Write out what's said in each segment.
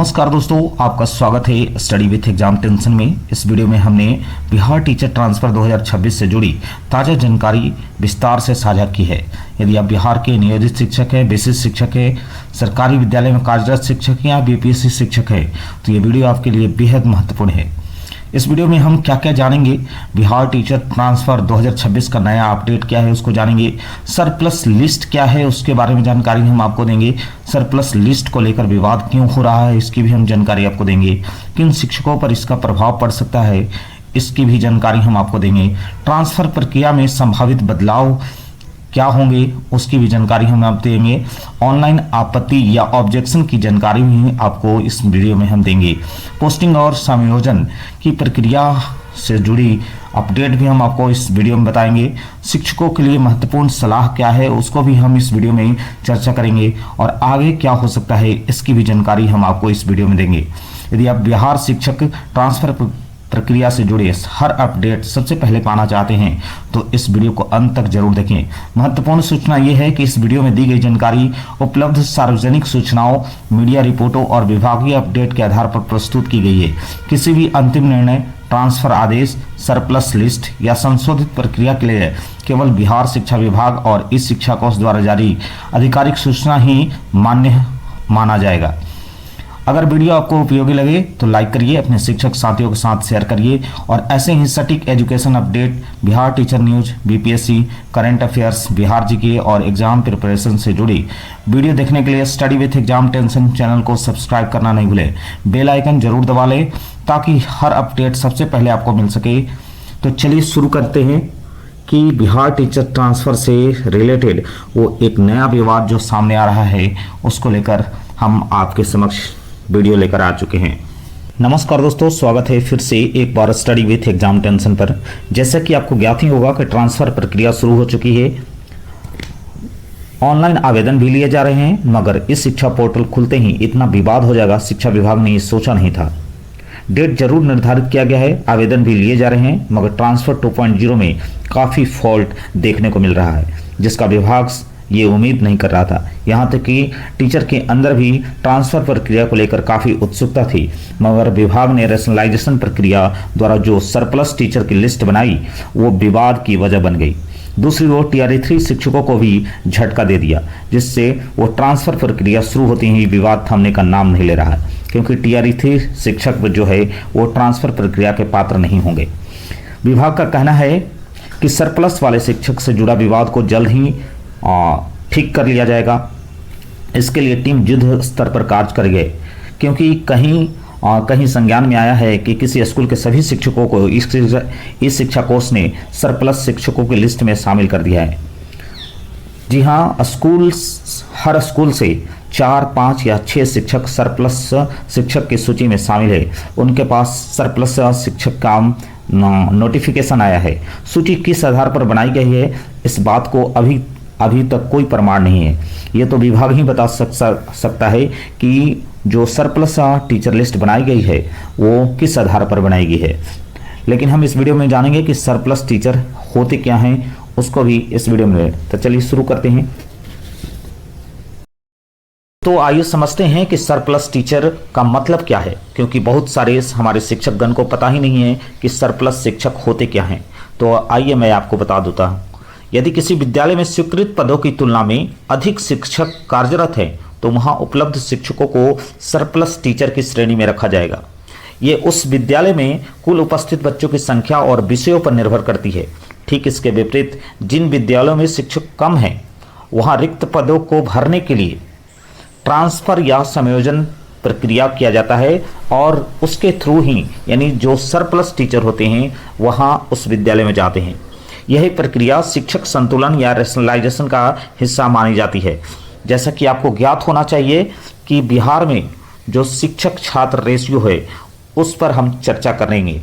नमस्कार दोस्तों, आपका स्वागत है स्टडी विथ एग्जाम टेंशन में। इस वीडियो में हमने बिहार टीचर ट्रांसफर 2026 से जुड़ी ताज़ा जानकारी विस्तार से साझा की है। यदि आप बिहार के नियोजित शिक्षक हैं, बेसिस शिक्षक हैं, सरकारी विद्यालय में कार्यरत शिक्षक हैं या बीपीएससी शिक्षक हैं, तो ये वीडियो आपके लिए बेहद महत्वपूर्ण है। इस वीडियो में हम क्या क्या जानेंगे, बिहार टीचर ट्रांसफर 2026 का नया अपडेट क्या है उसको जानेंगे, सरप्लस लिस्ट क्या है उसके बारे में जानकारी हम आपको देंगे, सरप्लस लिस्ट को लेकर विवाद क्यों हो रहा है इसकी भी हम जानकारी आपको देंगे, किन शिक्षकों पर इसका प्रभाव पड़ सकता है इसकी भी जानकारी हम आपको देंगे, ट्रांसफर प्रक्रिया में संभावित बदलाव क्या होंगे उसकी भी जानकारी हम आपको देंगे, ऑनलाइन आपत्ति या ऑब्जेक्शन की जानकारी भी आपको इस वीडियो में हम देंगे, पोस्टिंग और समायोजन की प्रक्रिया से जुड़ी अपडेट भी हम आपको इस वीडियो में बताएंगे, शिक्षकों के लिए महत्वपूर्ण सलाह क्या है उसको भी हम इस वीडियो में चर्चा करेंगे और आगे क्या हो सकता है इसकी भी जानकारी हम आपको इस वीडियो में देंगे। यदि आप बिहार शिक्षक ट्रांसफर प्रक्रिया से जुड़े हर अपडेट सबसे पहले पाना चाहते हैं तो इस वीडियो को अंत तक जरूर देखें। महत्वपूर्ण सूचना यह है कि इस वीडियो में दी गई जानकारी उपलब्ध सार्वजनिक सूचनाओं, मीडिया रिपोर्टों और विभागीय अपडेट के आधार पर प्रस्तुत की गई है। किसी भी अंतिम निर्णय, ट्रांसफर आदेश, सरप्लस लिस्ट या संशोधित प्रक्रिया के लिए केवल बिहार शिक्षा विभाग और इस शिक्षा कोष द्वारा जारी आधिकारिक सूचना ही मान्य माना जाएगा। अगर वीडियो आपको उपयोगी लगे तो लाइक करिए, अपने शिक्षक साथियों के साथ शेयर करिए और ऐसे ही सटीक education update, Bihar teacher news, BPSC, current affairs, Bihar GK और एग्जाम प्रिपरेशन से जुड़ी वीडियो देखने के लिए study with exam tension channel को सब्सक्राइब करना नहीं भूलें। बेल आइकन जरूर दबा लें ताकि हर अपडेट सबसे पहले आपको मिल सके। तो चलिए शुरू करते हैं कि बिहार टीचर ट्रांसफर से रिलेटेड वो एक नया विवाद जो सामने आ रहा है उसको लेकर हम आपके समक्ष वीडियो लेकर आ चुके हैं। नमस्कार दोस्तों, स्वागत है फिर से एक बार स्टडी विथ एग्जाम टेंशन पर। जैसा कि आपको ज्ञात ही होगा कि ट्रांसफर प्रक्रिया शुरू हो चुकी है, ऑनलाइन आवेदन भी लिए जा रहे हैं, मगर इस शिक्षा पोर्टल खुलते ही इतना विवाद हो जाएगा शिक्षा विभाग ने सोचा नहीं था। डेट जरूर निर्धारित किया गया है, आवेदन भी लिए जा रहे हैं, मगर ट्रांसफर 2.0 में काफ़ी फॉल्ट देखने को मिल रहा है जिसका विभाग ये उम्मीद नहीं कर रहा था। यहाँ तक कि टीचर के अंदर भी ट्रांसफर प्रक्रिया को लेकर काफ़ी उत्सुकता थी, मगर विभाग ने रैशनलाइजेशन प्रक्रिया द्वारा जो सरप्लस टीचर की लिस्ट बनाई वो विवाद की वजह बन गई। दूसरी ओर TRE3 शिक्षकों को भी झटका दे दिया, जिससे वो ट्रांसफर प्रक्रिया शुरू होते ही विवाद थमने का नाम नहीं ले रहा है, क्योंकि TRE3 शिक्षक जो है वो ट्रांसफर प्रक्रिया के पात्र नहीं होंगे। विभाग का कहना है कि सरप्लस वाले शिक्षक से जुड़ा विवाद को जल्द ही ठीक कर लिया जाएगा। इसके लिए टीम युद्ध स्तर पर कार्य कर गए, क्योंकि कहीं संज्ञान में आया है कि किसी स्कूल के सभी शिक्षकों को इस शिक्षा कोष ने सरप्लस शिक्षकों की लिस्ट में शामिल कर दिया है। जी हाँ, हर स्कूल से 4, 5 या 6 शिक्षक सरप्लस शिक्षक की सूची में शामिल है। उनके पास सरप्लस शिक्षक का नोटिफिकेशन आया है। सूची किस आधार पर बनाई गई है इस बात को अभी तक कोई प्रमाण नहीं है। ये तो विभाग ही बता सकता है कि जो सरप्लस टीचर लिस्ट बनाई गई है वो किस आधार पर बनाई गई है, लेकिन हम इस वीडियो में जानेंगे कि सरप्लस टीचर होते क्या हैं उसको भी इस वीडियो में। तो चलिए शुरू करते हैं। तो आइए समझते हैं कि सरप्लस टीचर का मतलब क्या है, क्योंकि बहुत सारे हमारे शिक्षकगण को पता ही नहीं है कि सरप्लस शिक्षक होते क्या हैं। तो आइए मैं आपको बता देता हूँ। यदि किसी विद्यालय में स्वीकृत पदों की तुलना में अधिक शिक्षक कार्यरत हैं तो वहां उपलब्ध शिक्षकों को सरप्लस टीचर की श्रेणी में रखा जाएगा। ये उस विद्यालय में कुल उपस्थित बच्चों की संख्या और विषयों पर निर्भर करती है। ठीक इसके विपरीत जिन विद्यालयों में शिक्षक कम हैं वहां रिक्त पदों को भरने के लिए ट्रांसफर या समायोजन प्रक्रिया किया जाता है और उसके थ्रू ही यानी जो सरप्लस टीचर होते हैं वहां उस विद्यालय में जाते हैं। यही प्रक्रिया शिक्षक संतुलन या रैशनलाइजेशन का हिस्सा मानी जाती है। जैसा कि आपको ज्ञात होना चाहिए कि बिहार में जो शिक्षक छात्र रेशियो है उस पर हम चर्चा करेंगे,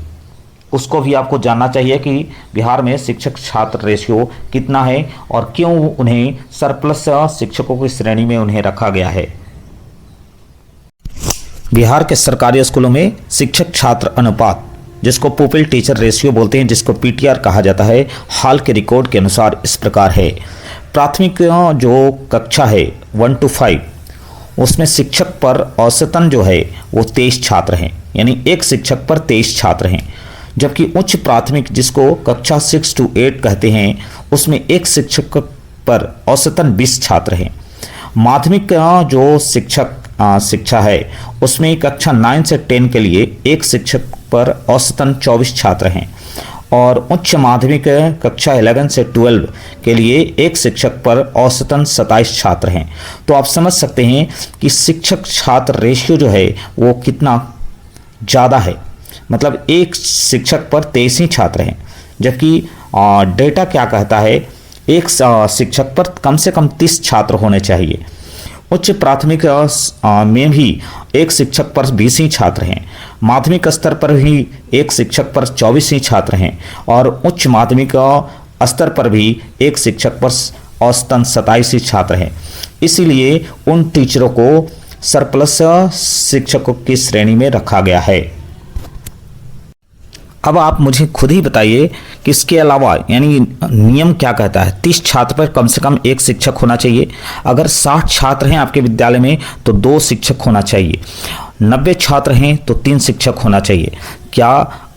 उसको भी आपको जानना चाहिए कि बिहार में शिक्षक छात्र रेशियो कितना है और क्यों उन्हें सरप्लस शिक्षकों की श्रेणी में उन्हें रखा गया है। बिहार के सरकारी स्कूलों में शिक्षक छात्र अनुपात, जिसको पुपिल टीचर रेशियो बोलते हैं, जिसको PTR कहा जाता है, हाल के रिकॉर्ड के अनुसार इस प्रकार है। प्राथमिक जो कक्षा है 1 to 5 उसमें शिक्षक पर औसतन जो है वो 23 छात्र हैं, यानी एक शिक्षक पर 23 छात्र हैं। जबकि उच्च प्राथमिक जिसको कक्षा 6 to 8 कहते हैं उसमें एक शिक्षक पर औसतन 20 छात्र हैं। माध्यमिक का जो शिक्षा है उसमें कक्षा 9 से 10 के लिए एक शिक्षक पर औसतन 24 छात्र हैं और उच्च माध्यमिक कक्षा 11 से 12 के लिए एक शिक्षक पर औसतन 27 छात्र हैं। तो आप समझ सकते हैं कि शिक्षक छात्र रेशियो जो है वो कितना ज़्यादा है, मतलब एक शिक्षक पर 23 ही छात्र हैं। जबकि डेटा क्या कहता है, एक शिक्षक पर कम से कम 30 छात्र होने चाहिए। उच्च प्राथमिक में भी एक शिक्षक पर 20 ही छात्र हैं, माध्यमिक स्तर पर भी एक शिक्षक पर 24 ही छात्र हैं और उच्च माध्यमिक स्तर पर भी एक शिक्षक पर औसतन 27 ही छात्र हैं। इसीलिए उन टीचरों को सरप्लस शिक्षकों की श्रेणी में रखा गया है। अब आप मुझे खुद ही बताइए कि इसके अलावा यानी नियम क्या कहता है। 30 छात्र पर कम से कम एक शिक्षक होना चाहिए। अगर 60 छात्र हैं आपके विद्यालय में तो 2 शिक्षक होना चाहिए। 90 छात्र हैं तो 3 शिक्षक होना चाहिए। क्या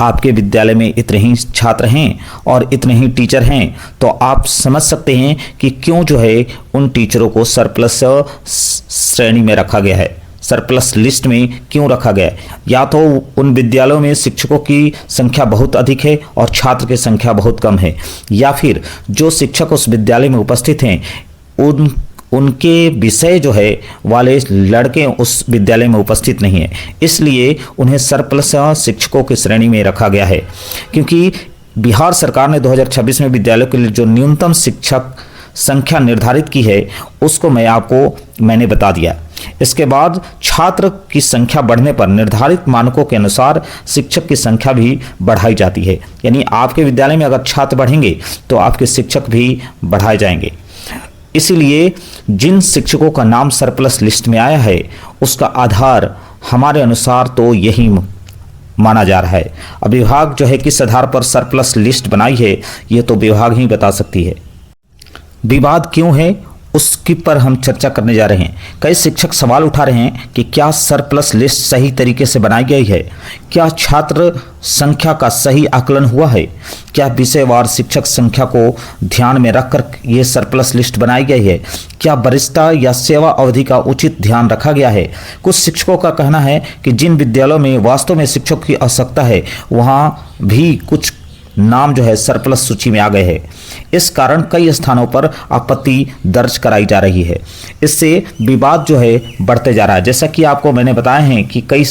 आपके विद्यालय में इतने ही छात्र हैं और इतने ही टीचर हैं तो आप समझ सकते हैं कि क्यों जो है उन टीचरों को सरप्लस श्रेणी में रखा गया है, सरप्लस लिस्ट में क्यों रखा गया है। या तो उन विद्यालयों में शिक्षकों की संख्या बहुत अधिक है और छात्र की संख्या बहुत कम है, या फिर जो शिक्षक उस विद्यालय में उपस्थित हैं उनके विषय जो है वाले लड़के उस विद्यालय में उपस्थित नहीं है, इसलिए उन्हें सरप्लस शिक्षकों की श्रेणी में रखा गया है। क्योंकि बिहार सरकार ने 2026 में विद्यालयों के लिए जो न्यूनतम शिक्षक संख्या निर्धारित की है उसको मैंने बता दिया। इसके बाद छात्र की संख्या बढ़ने पर निर्धारित मानकों के अनुसार शिक्षक की संख्या भी बढ़ाई जाती है। यानी आपके विद्यालय में अगर छात्र बढ़ेंगे तो आपके शिक्षक भी बढ़ाए जाएंगे। इसीलिए जिन शिक्षकों का नाम सरप्लस लिस्ट में आया है उसका आधार हमारे अनुसार तो यही माना जा रहा है। अब विभाग जो है किस आधार पर सरप्लस लिस्ट बनाई है ये तो विभाग ही बता सकती है। विवाद क्यों है उसकी पर हम चर्चा करने जा रहे हैं। कई शिक्षक सवाल उठा रहे हैं कि क्या सरप्लस लिस्ट सही तरीके से बनाई गई है, क्या छात्र संख्या का सही आकलन हुआ है, क्या विषयवार शिक्षक संख्या को ध्यान में रखकर ये सरप्लस लिस्ट बनाई गई है, क्या वरिष्ठता या सेवा अवधि का उचित ध्यान रखा गया है। कुछ शिक्षकों का कहना है कि जिन विद्यालयों में वास्तव में शिक्षक की आवश्यकता है वहाँ भी कुछ नाम जो है सरप्लस सूची में आ गए हैं। इस कारण कई स्थानों पर आपत्ति दर्ज कराई जा रही है। इससे विवाद जो है बढ़ते जा रहा है। जैसा कि आपको मैंने बताया है कि कई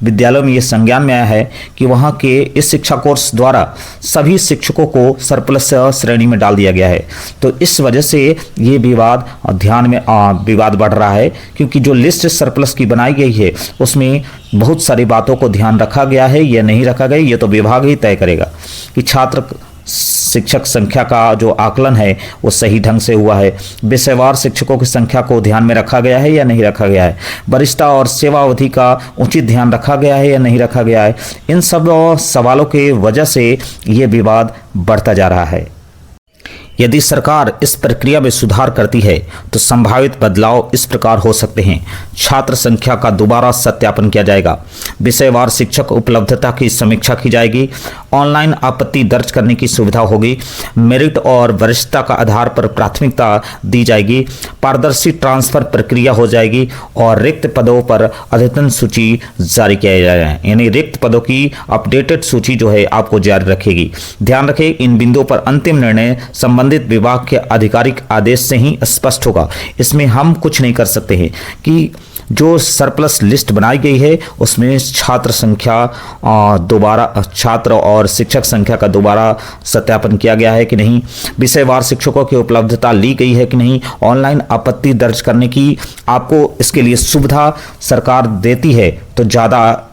विद्यालयों में ये संज्ञान में आया है कि वहाँ के इस शिक्षा कोर्स द्वारा सभी शिक्षकों को सरप्लस श्रेणी में डाल दिया गया है। तो इस वजह से ये विवाद विवाद बढ़ रहा है, क्योंकि जो लिस्ट सरप्लस की बनाई गई है उसमें बहुत सारी बातों को ध्यान रखा गया है या नहीं रखा गया, ये तो विभाग ही तय करेगा कि छात्र शिक्षक संख्या का जो आकलन है वो सही ढंग से हुआ है, विषयवार शिक्षकों की संख्या को ध्यान में रखा गया है या नहीं रखा गया है, वरिष्ठता और सेवा अवधि का उचित ध्यान रखा गया है या नहीं रखा गया है। इन सब सवालों के वजह से ये विवाद बढ़ता जा रहा है। यदि सरकार इस प्रक्रिया में सुधार करती है तो संभावित बदलाव इस प्रकार हो सकते हैं। छात्र संख्या का दोबारा सत्यापन किया जाएगा, विषयवार शिक्षक उपलब्धता की समीक्षा की जाएगी, ऑनलाइन आपत्ति दर्ज करने की सुविधा होगी, मेरिट और वरिष्ठता का आधार पर प्राथमिकता दी जाएगी, पारदर्शी ट्रांसफर प्रक्रिया हो जाएगी और रिक्त पदों पर अद्यतन सूची जारी किया जाएगा। यानी रिक्त पदों की अपडेटेड सूची जो है आपको जारी रखेगी। ध्यान रखें, इन बिंदुओं पर अंतिम निर्णय संबंधित विभाग के आधिकारिक आदेश से ही स्पष्ट होगा। इसमें हम कुछ नहीं कर सकते हैं कि जो सरप्लस लिस्ट बनाई गई है उसमें छात्र और शिक्षक संख्या का दोबारा सत्यापन किया गया है कि नहीं, विषयवार शिक्षकों की उपलब्धता ली गई है कि नहीं, ऑनलाइन आपत्ति दर्ज करने की आपको इसके लिए सुविधा सरकार देती है तो ज़्यादा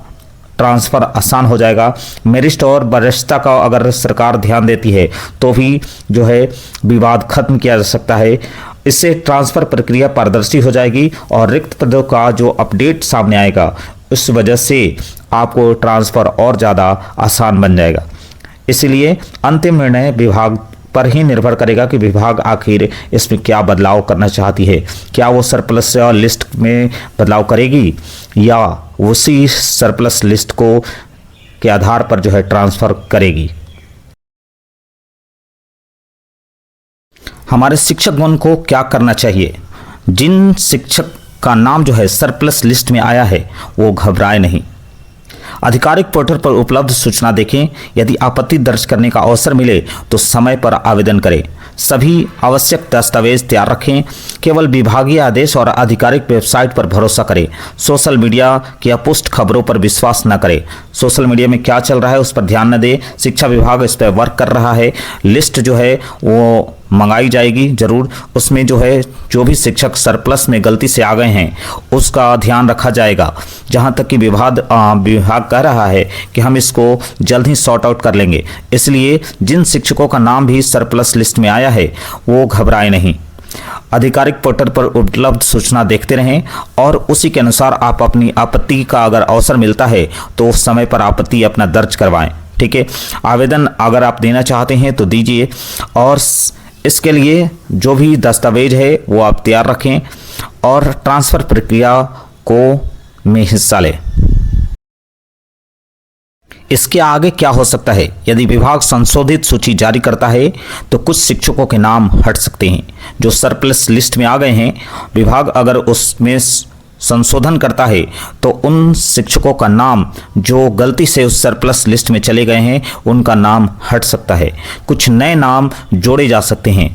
ट्रांसफ़र आसान हो जाएगा। मेरिट और वरिष्ठता का अगर सरकार ध्यान देती है तो भी जो है विवाद खत्म किया जा सकता है। इससे ट्रांसफ़र प्रक्रिया पारदर्शी हो जाएगी और रिक्त पदों का जो अपडेट सामने आएगा उस वजह से आपको ट्रांसफ़र और ज़्यादा आसान बन जाएगा। इसलिए अंतिम निर्णय विभाग पर ही निर्भर करेगा कि विभाग आखिर इसमें क्या बदलाव करना चाहती है। क्या वो सरप्लस लिस्ट में बदलाव करेगी या उसी सरप्लस लिस्ट को के आधार पर जो है ट्रांसफ़र करेगी। हमारे शिक्षकगण को क्या करना चाहिए? जिन शिक्षक का नाम जो है सरप्लस लिस्ट में आया है वो घबराए नहीं। आधिकारिक पोर्टल पर उपलब्ध सूचना देखें। यदि आपत्ति दर्ज करने का अवसर मिले तो समय पर आवेदन करें। सभी आवश्यक दस्तावेज तैयार रखें। केवल विभागीय आदेश और आधिकारिक वेबसाइट पर भरोसा करें। सोशल मीडिया की अपुष्ट खबरों पर विश्वास न करें। सोशल मीडिया में क्या चल रहा है उस पर ध्यान न दें। शिक्षा विभाग इस पर वर्क कर रहा है। लिस्ट जो है वो मंगाई जाएगी जरूर। उसमें जो है जो भी शिक्षक सरप्लस में गलती से आ गए हैं उसका ध्यान रखा जाएगा। जहां तक कि विभाग कह रहा है कि हम इसको जल्द ही सॉर्ट आउट कर लेंगे। इसलिए जिन शिक्षकों का नाम भी सरप्लस लिस्ट में आया है वो घबराए नहीं। आधिकारिक पोर्टल पर उपलब्ध सूचना देखते रहें और उसी के अनुसार आप अपनी आपत्ति का अगर अवसर मिलता है तो उस समय पर आपत्ति अपना दर्ज करवाएं। ठीक है, आवेदन अगर आप देना चाहते हैं तो दीजिए और इसके लिए जो भी दस्तावेज है वो आप तैयार रखें और ट्रांसफ़र प्रक्रिया को में हिस्सा लें। इसके आगे क्या हो सकता है? यदि विभाग संशोधित सूची जारी करता है तो कुछ शिक्षकों के नाम हट सकते हैं जो सरप्लस लिस्ट में आ गए हैं। विभाग अगर उसमें संशोधन करता है तो उन शिक्षकों का नाम जो गलती से उस सरप्लस लिस्ट में चले गए हैं उनका नाम हट सकता है। कुछ नए नाम जोड़े जा सकते हैं।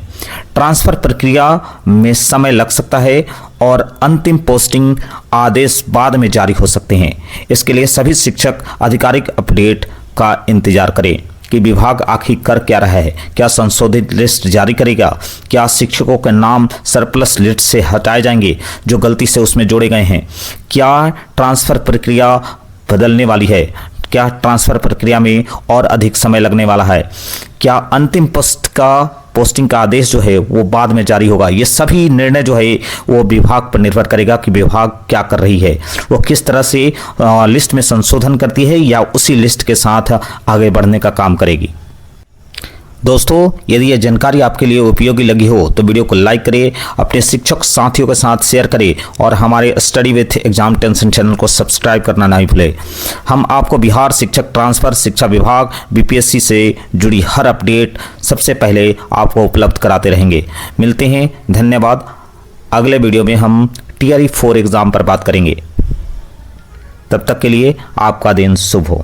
ट्रांसफ़र प्रक्रिया में समय लग सकता है और अंतिम पोस्टिंग आदेश बाद में जारी हो सकते हैं। इसके लिए सभी शिक्षक आधिकारिक अपडेट का इंतजार करें कि विभाग आखिर कर क्या रहा है। क्या संशोधित लिस्ट जारी करेगा? क्या शिक्षकों के नाम सरप्लस लिस्ट से हटाए जाएंगे जो गलती से उसमें जोड़े गए हैं? क्या ट्रांसफ़र प्रक्रिया बदलने वाली है? क्या ट्रांसफ़र प्रक्रिया में और अधिक समय लगने वाला है? क्या अंतिम पोस्टिंग का आदेश जो है वो बाद में जारी होगा? ये सभी निर्णय जो है वो विभाग पर निर्भर करेगा कि विभाग क्या कर रही है, वो किस तरह से लिस्ट में संशोधन करती है या उसी लिस्ट के साथ आगे बढ़ने का काम करेगी। दोस्तों, यदि यह जानकारी आपके लिए उपयोगी लगी हो तो वीडियो को लाइक करें, अपने शिक्षक साथियों के साथ शेयर करें और हमारे study with exam tension channel को सब्सक्राइब करना नहीं भूलें। हम आपको बिहार शिक्षक ट्रांसफ़र शिक्षा विभाग बीपीएससी से जुड़ी हर अपडेट सबसे पहले आपको उपलब्ध कराते रहेंगे। मिलते हैं, धन्यवाद। अगले वीडियो में हम टीआरई 4 एग्ज़ाम पर बात करेंगे। तब तक के लिए आपका दिन शुभ हो।